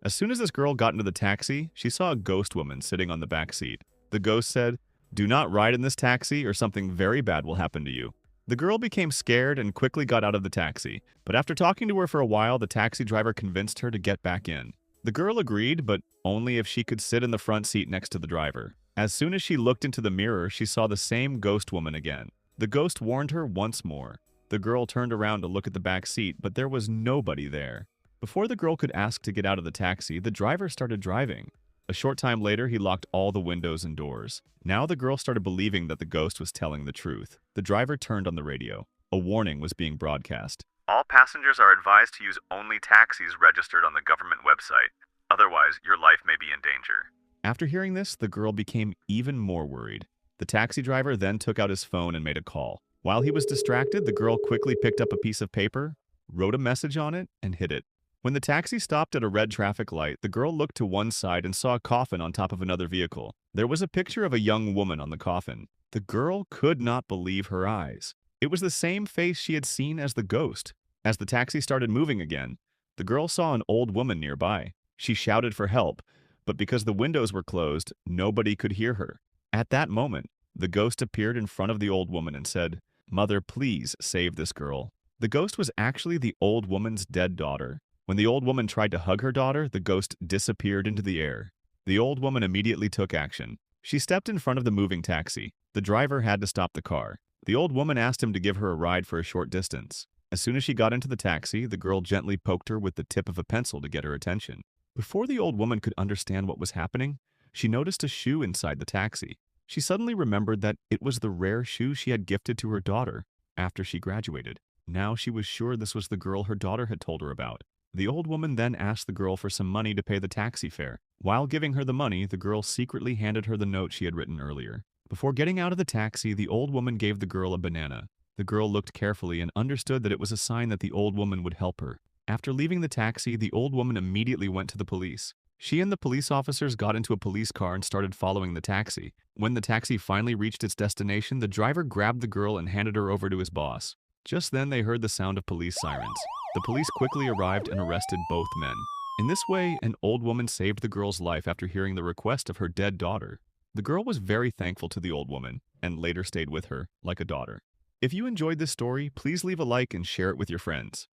As soon as this girl got into the taxi, she saw a ghost woman sitting on the back seat. The ghost said, "Do not ride in this taxi or something very bad will happen to you." The girl became scared and quickly got out of the taxi, but after talking to her for a while, the taxi driver convinced her to get back in. The girl agreed, but only if she could sit in the front seat next to the driver. As soon as she looked into the mirror, she saw the same ghost woman again. The ghost warned her once more. The girl turned around to look at the back seat, but there was nobody there. Before the girl could ask to get out of the taxi, the driver started driving. A short time later, he locked all the windows and doors. Now the girl started believing that the ghost was telling the truth. The driver turned on the radio. A warning was being broadcast. All passengers are advised to use only taxis registered on the government website. Otherwise, your life may be in danger. After hearing this, the girl became even more worried. The taxi driver then took out his phone and made a call. While he was distracted, the girl quickly picked up a piece of paper, wrote a message on it, and hid it. When the taxi stopped at a red traffic light, the girl looked to one side and saw a coffin on top of another vehicle. There was a picture of a young woman on the coffin. The girl could not believe her eyes. It was the same face she had seen as the ghost. As the taxi started moving again, the girl saw an old woman nearby. She shouted for help, but because the windows were closed, nobody could hear her. At that moment, the ghost appeared in front of the old woman and said, "Mother, please save this girl." The ghost was actually the old woman's dead daughter. When the old woman tried to hug her daughter, the ghost disappeared into the air. The old woman immediately took action. She stepped in front of the moving taxi. The driver had to stop the car. The old woman asked him to give her a ride for a short distance. As soon as she got into the taxi, the girl gently poked her with the tip of a pencil to get her attention. Before the old woman could understand what was happening, she noticed a shoe inside the taxi. She suddenly remembered that it was the rare shoe she had gifted to her daughter after she graduated. Now she was sure this was the girl her daughter had told her about. The old woman then asked the girl for some money to pay the taxi fare. While giving her the money, the girl secretly handed her the note she had written earlier. Before getting out of the taxi, the old woman gave the girl a banana. The girl looked carefully and understood that it was a sign that the old woman would help her. After leaving the taxi, the old woman immediately went to the police. She and the police officers got into a police car and started following the taxi. When the taxi finally reached its destination, the driver grabbed the girl and handed her over to his boss. Just then, they heard the sound of police sirens. The police quickly arrived and arrested both men. In this way, an old woman saved the girl's life after hearing the request of her dead daughter. The girl was very thankful to the old woman and later stayed with her like a daughter. If you enjoyed this story, please leave a like and share it with your friends.